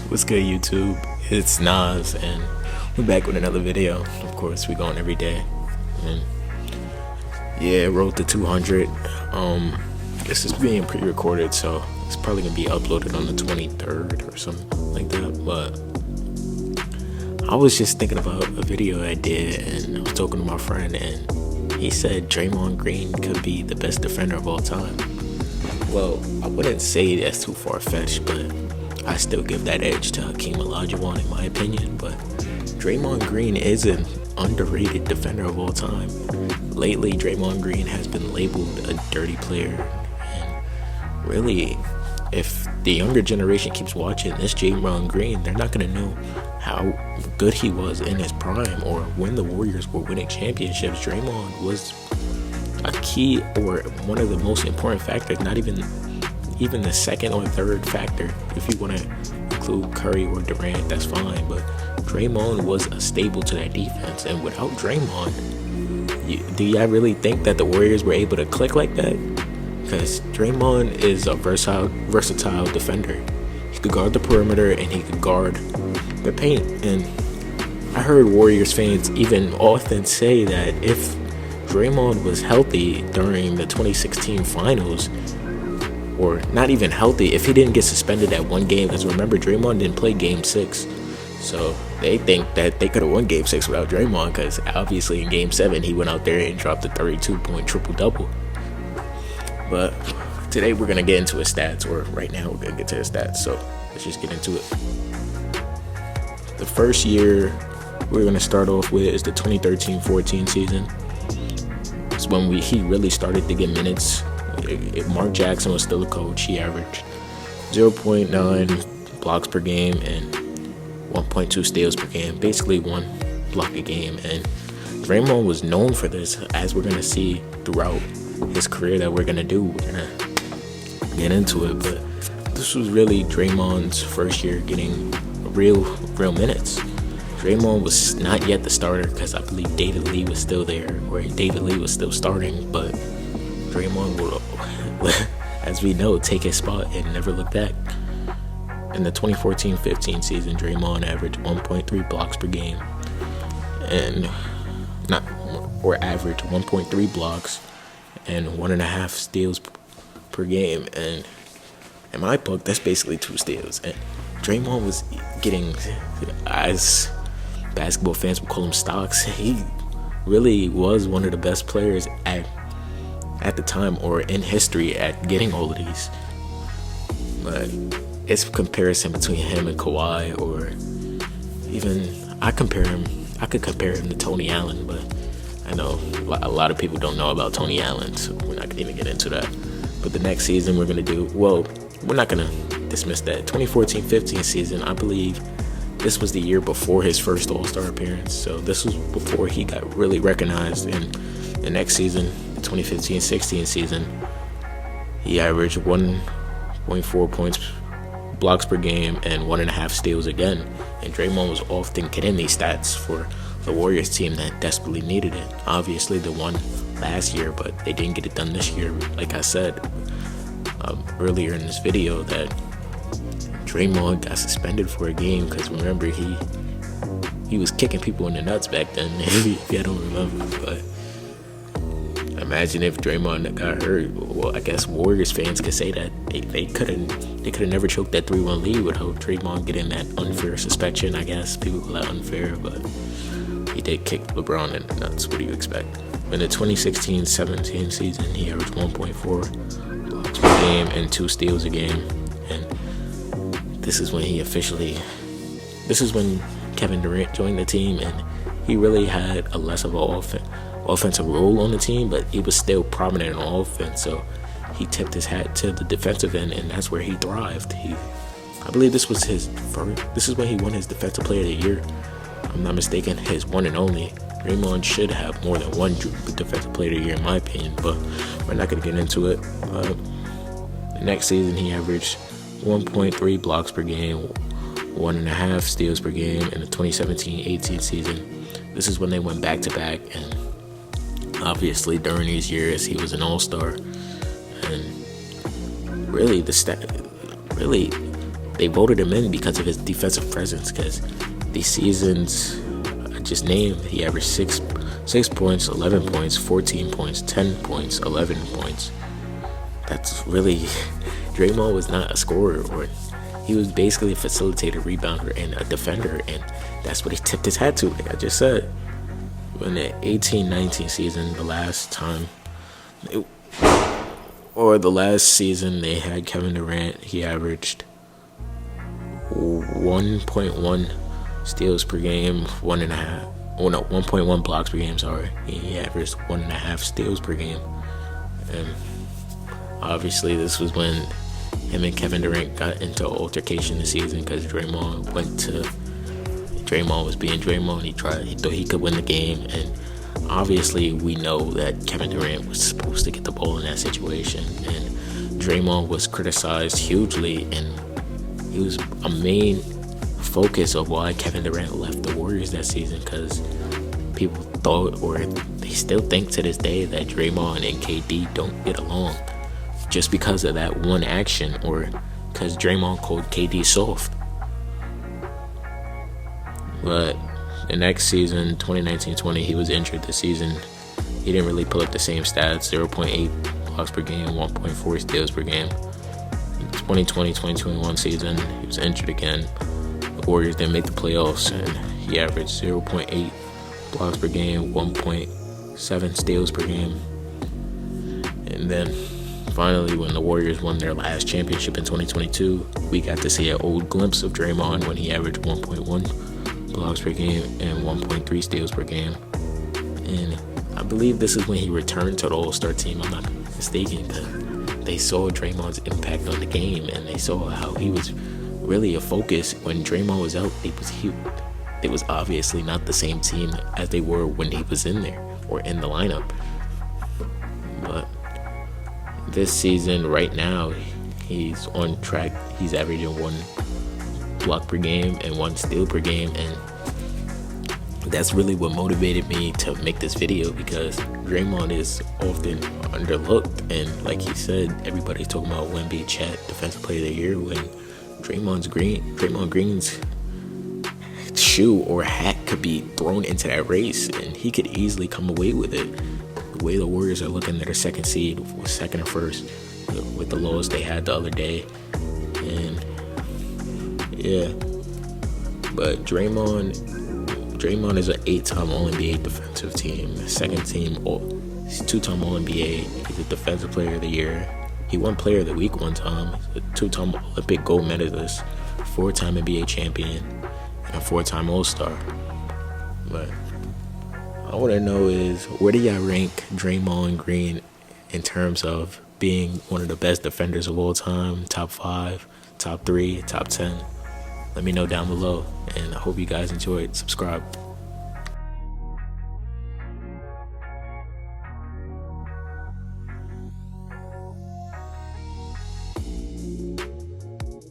What's good, YouTube? It's Nas, and we're back with another video. Of course, we're going every day. And yeah, road to 200. This is being pre-recorded, so it's probably gonna be uploaded on the 23rd or something like that. But I was just thinking about a video I did, and I was talking to my friend, and he said Draymond Green could be the best defender of all time. Well, I wouldn't say that's too far-fetched, but I still give that edge to Hakeem Olajuwon in my opinion. But Draymond Green is an underrated defender of all time. Lately, Draymond Green has been labeled a dirty player. And really, if the younger generation keeps watching this Draymond Green, they're not going to know how good he was in his prime or when the Warriors were winning championships. Draymond was a key or one of the most important factors, not even the second or third factor. If you want to include Curry or Durant, that's fine, but Draymond was a staple to that defense. And without Draymond, do y'all really think that the Warriors were able to click like that? Because Draymond is a versatile defender. He could guard the perimeter and he could guard the paint. And I heard Warriors fans even often say that if Draymond was healthy during the 2016 finals, or not even healthy, if he didn't get suspended at one game, because remember, Draymond didn't play Game 6, so they think that they could have won Game 6 without Draymond, because obviously in Game 7 he went out there and dropped a 32-point triple-double. But today we're going to get into his stats, or right now we're going to get to his stats, so let's just get into it. The first year we're going to start off with is the 2013-14 season. It's when he really started to get minutes. If Mark Jackson was still a coach, he averaged 0.9 blocks per game and 1.2 steals per game, basically one block a game. And Draymond was known for this, as we're going to see throughout his career that we're going to do. We're going to get into it, but this was really Draymond's first year getting real minutes. Draymond was not yet the starter because I believe David Lee was still there, or David Lee was still starting, but Draymond will, as we know, take his spot and never look back. In the 2014-15 season, Draymond averaged 1.3 blocks per game, averaged 1.3 blocks and 1.5 steals per game. And in my book, that's basically 2 steals. And Draymond was getting, as basketball fans would call him, stocks. He really was one of the best players at the time, or in history, at getting all of these. But it's a comparison between him and Kawhi, or even I could compare him to Tony Allen, but I know a lot of people don't know about Tony Allen, so we're not gonna even get into that. But the next season we're not gonna dismiss that 2014-15 season. I believe this was the year before his first All-Star appearance, so this was before he got really recognized. And the next season, 2015-16 season, he averaged 1.4 blocks per game and 1.5 steals again. And Draymond was often getting these stats for the Warriors team that desperately needed it. Obviously, they won last year, but they didn't get it done this year. Like I said earlier in this video, that Draymond got suspended for a game because, remember, he was kicking people in the nuts back then. If you don't remember, but imagine if Draymond got hurt. Well, I guess Warriors fans could say that they could have never choked that 3-1 lead without Draymond getting that unfair suspension. I guess people call that unfair, but he did kick LeBron in the nuts. What do you expect? In the 2016-17 season, he averaged 1.4 blocks per game and 2 steals a game. And this is when Kevin Durant joined the team, and he really had a less of an offensive role on the team, but he was still prominent on offense, so he tipped his hat to the defensive end, and that's where he thrived. I believe this is when he won his Defensive Player of the Year. I'm not mistaken, his one and only. Draymond should have more than one Defensive Player of the Year in my opinion, but we're not going to get into it. The next season he averaged 1.3 blocks per game, 1.5 steals per game. In the 2017-18 season, this is when they went back-to-back, and obviously during these years he was an all-star. And really they voted him in because of his defensive presence. Because these seasons I just named, he averaged 6 points, 11 points, 14 points, 10 points, 11 points. That's really Draymond was not a scorer, or he was basically a facilitator, rebounder, and a defender, and that's what he tipped his hat to. Like I just said, in the 18-19 season, the last season they had Kevin Durant, he averaged 1.1 steals per game, 1.1 blocks per game. Sorry, he averaged 1.5 steals per game, and obviously this was when him and Kevin Durant got into an altercation this season because Draymond was being Draymond. He thought he could win the game, and obviously we know that Kevin Durant was supposed to get the ball in that situation, and Draymond was criticized hugely, and he was a main focus of why Kevin Durant left the Warriors that season, because people thought, or they still think to this day, that Draymond and KD don't get along just because of that one action, or because Draymond called KD soft. But the next season, 2019-20, he was injured this season. He didn't really pull up the same stats, 0.8 blocks per game, 1.4 steals per game. 2020-2021 season, he was injured again. The Warriors didn't make the playoffs, and he averaged 0.8 blocks per game, 1.7 steals per game. And then finally, when the Warriors won their last championship in 2022, we got to see an old glimpse of Draymond when he averaged 1.1 blocks per game and 1.3 steals per game. And I believe this is when he returned to the All-Star team. I'm not mistaken, because they saw Draymond's impact on the game, and they saw how he was really a focus. When Draymond was out, it was obviously not the same team as they were when he was in there or in the lineup. But this season, right now, he's on track. He's averaging 1 block per game and 1 steal per game, and that's really what motivated me to make this video, because Draymond is often underlooked, and like he said, everybody's talking about Wemby, Chet, Defensive Player of the Year, when Draymond Green's shoe or hat could be thrown into that race, and he could easily come away with it. The way the Warriors are looking at their second seed, second or first, with the loss they had the other day, and yeah. But Draymond is an 8-time All-NBA defensive team, second team, he's a 2-time All-NBA. He's a Defensive Player of the Year. He won Player of the Week one time. He's a 2-time Olympic gold medalist, 4-time NBA champion, and a 4-time All-Star. But I want to know is, where do y'all rank Draymond Green in terms of being one of the best defenders of all time? Top 5, top 3, top 10? Let me know down below, and I hope you guys enjoyed. Subscribe.